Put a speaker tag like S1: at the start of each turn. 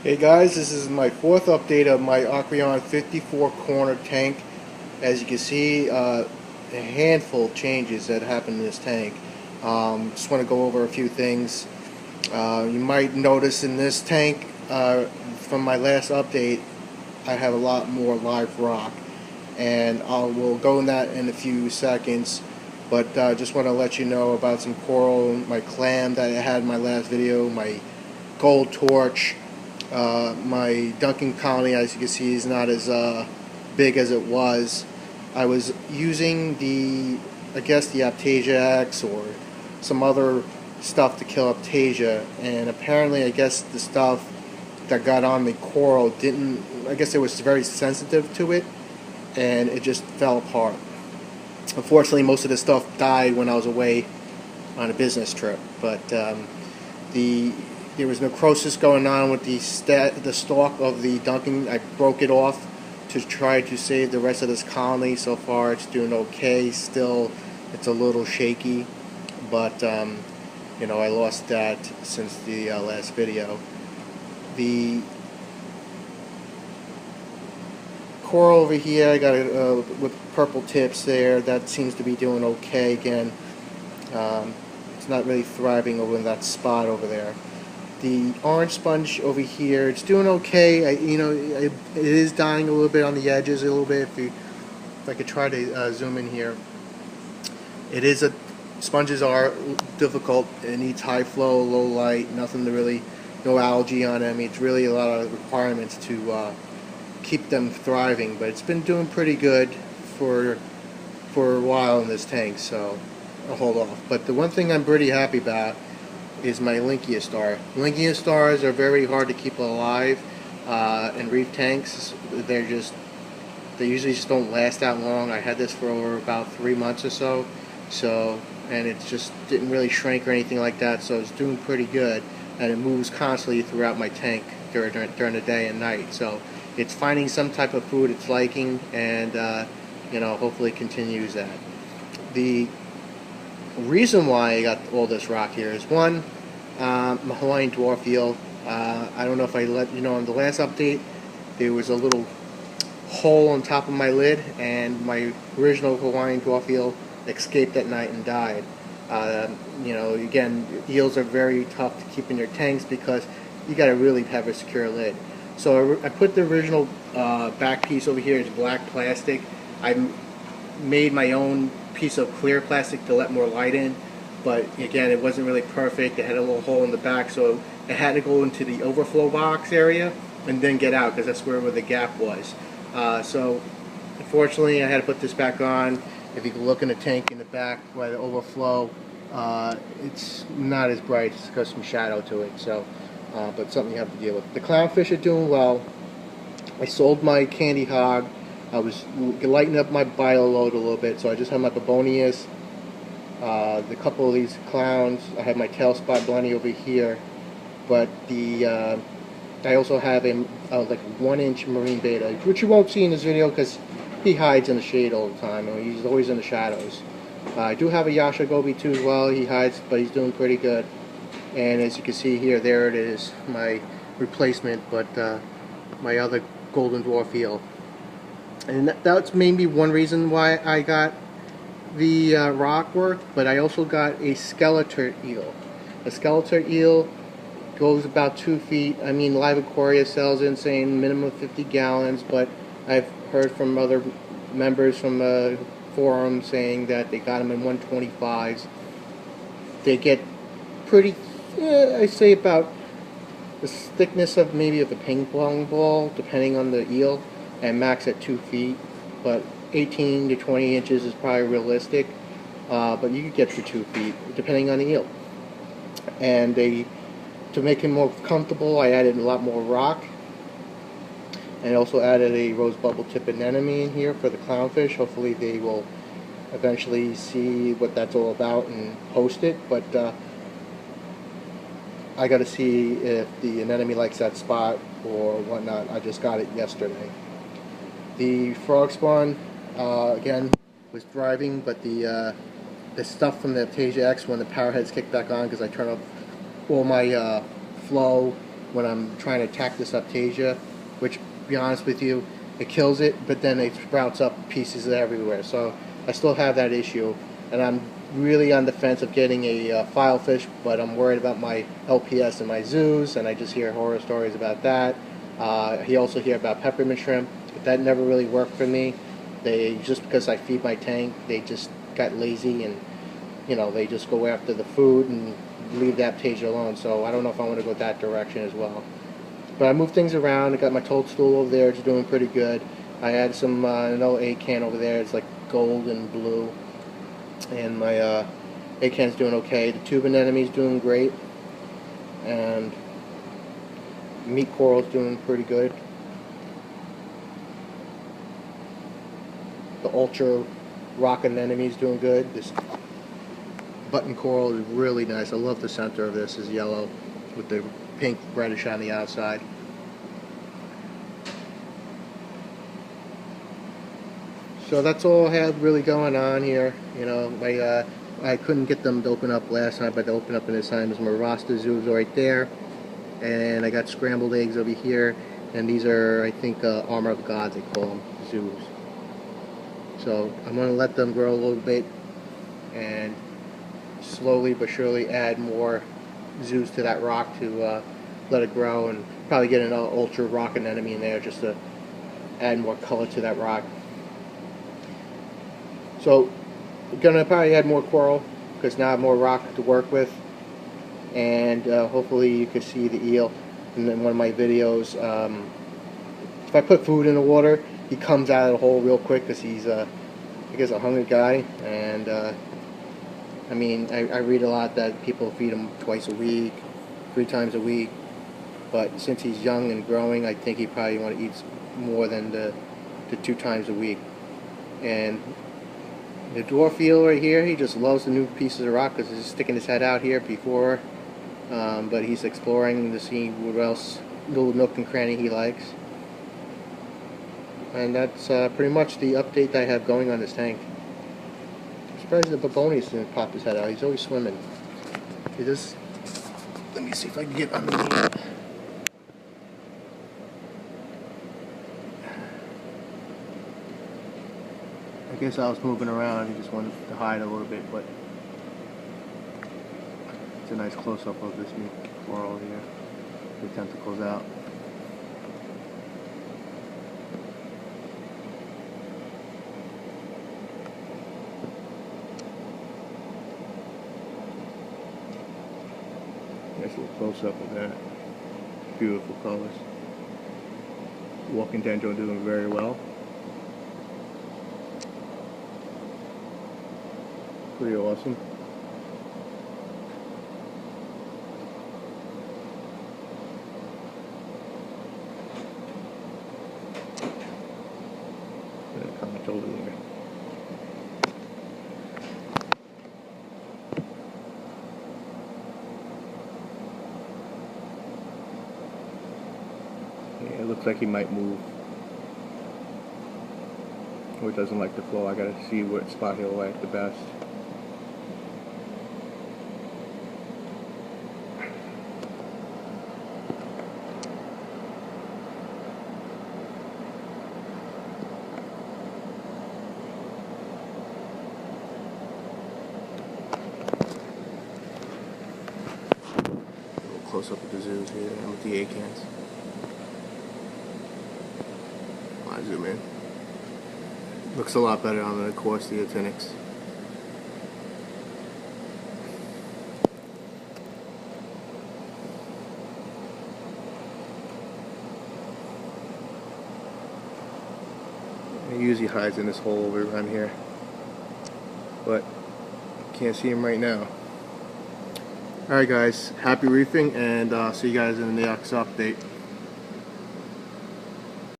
S1: Hey guys, this is my fourth update of my Aqueon 54 corner tank. As you can see, a handful of changes that happened in this tank. Just want to go over a few things. You might notice in this tank, from my last update, I have a lot more live rock, and we'll go in that in a few seconds. But just want to let you know about some coral, my clam that I had in my last video, my gold torch. My Duncan colony, as you can see, is not as big as it was. I was using I guess the Aptasia X or some other stuff to kill Aptasia, and apparently I guess the stuff that got on the coral I guess it was very sensitive to it, and it just fell apart. Unfortunately, most of the stuff died when I was away on a business trip, but there was necrosis going on with the stalk of the Duncan. I broke it off to try to save the rest of this colony. So far it's doing okay. Still, it's a little shaky, but you know, I lost that since the last video. The coral over here, I got it with purple tips there. That seems to be doing okay again. It's not really thriving over in that spot over there. The orange sponge over here, it's doing okay. It is dying a little bit on the edges a little bit. If I could try to zoom in here, sponges are difficult. It needs high flow, low light, no algae on them. It's really a lot of requirements to keep them thriving. But it's been doing pretty good for a while in this tank, so I'll hold off. But the one thing I'm pretty happy about is my Linkia star. Linkia stars are very hard to keep alive in reef tanks. They usually just don't last that long. I had this for over about 3 months or so, and it just didn't really shrink or anything like that, so it's doing pretty good, and it moves constantly throughout my tank during the day and night. So it's finding some type of food it's liking, and hopefully continues that. The reason why I got all this rock here is one, my Hawaiian dwarf eel. I don't know if I let you know in the last update, there was a little hole on top of my lid, and my original Hawaiian dwarf eel escaped at night and died. Again, eels are very tough to keep in your tanks because you got to really have a secure lid. So I put the original back piece over here. It's black plastic. I made my own piece of clear plastic to let more light in, but again, it wasn't really perfect. It had a little hole in the back, so it had to go into the overflow box area and then get out, because that's where the gap was. So unfortunately I had to put this back on. If you can look in the tank in the back by the overflow, it's not as bright. It's got some shadow to it, so but something you have to deal with. The clownfish are doing well. I sold my candy hog. I was lightening up my bio load a little bit, so I just have my Babonius, the couple of these clowns. I have my tailspot blenny over here, but I also have a like 1-inch marine beta, which you won't see in this video because he hides in the shade all the time, and he's always in the shadows. I do have a yasha goby too as well. He hides, but he's doing pretty good. And as you can see here, there it is, my replacement, but my other golden dwarf eel. And that's maybe one reason why I got the rock work, but I also got a Skeletor eel. A Skeletor eel goes about 2 feet. I mean, Live Aquaria sells it saying minimum 50 gallons, but I've heard from other members from the forum saying that they got them in 125s. They get pretty, I say about the thickness of maybe of a ping pong ball, depending on the eel, and max at 2 feet, but 18 to 20 inches is probably realistic, but you could get to 2 feet depending on the eel. And to make him more comfortable, I added a lot more rock, and also added a rose bubble tip anemone in here for the clownfish. Hopefully they will eventually see what that's all about and post it, but I gotta see if the anemone likes that spot or whatnot. I just got it yesterday. The frog spawn, again, was thriving, but the stuff from the Aptasia X, when the power heads kicked back on, because I turned off all my flow when I'm trying to attack this aptasia, which, to be honest with you, it kills it, but then it sprouts up pieces everywhere. So I still have that issue, and I'm really on the fence of getting a filefish, but I'm worried about my LPS and my zoos, and I just hear horror stories about that. He also hear about peppermint shrimp. That never really worked for me. They, just because I feed my tank, they just got lazy, and they just go after the food and leave the aptasia alone. So I don't know if I want to go that direction as well. But I moved things around. I got my toadstool over there, it's doing pretty good. I had some another acan over there. It's like gold and blue, and my acan's doing okay. The tube anemone's doing great, and meat coral's doing pretty good. The ultra rock anemone's doing good. This button coral is really nice. I love the center of this. Is yellow with the pink reddish on the outside. So that's all I have really going on here. I couldn't get them to open up last time, but they opened up in this time. There's my rasta zoos right there, and I got scrambled eggs over here, and these are, I think, armor of gods, they call them, zoos. So I'm going to let them grow a little bit, and slowly but surely add more zoos to that rock to let it grow, and probably get another ultra rock anemone in there just to add more color to that rock. So I'm going to probably add more coral because now I have more rock to work with, and hopefully you can see the eel in one of my videos. If I put food in the water, he comes out of the hole real quick because he's I guess a hungry guy, and I mean, I read a lot that people feed him twice a week, 3 times a week, but since he's young and growing, I think he probably want to eat more than the 2 times a week. And the dwarf eel right here, he just loves the new pieces of rock because he's sticking his head out here before, but he's exploring to see what else, little nook and cranny he likes. And that's pretty much the update that I have going on this tank. I'm surprised the babonius didn't pop his head out. He's always swimming. Let me see if I can get underneath. I guess I was moving around. He just wanted to hide a little bit, but it's a nice close-up of this meat coral here. The tentacles out. Nice little close-up of that. Beautiful colors. Walking dendro doing very well. Pretty awesome. And comment over there. Yeah, it looks like he might move. Or it doesn't like the flow. I gotta see what spot he'll like the best. Close up with the zoos here and with the acans. I zoom in. Looks a lot better on the Corsia Tenix. He usually hides in this hole over around here, but can't see him right now. Alright guys, happy reefing, and see you guys in the next update.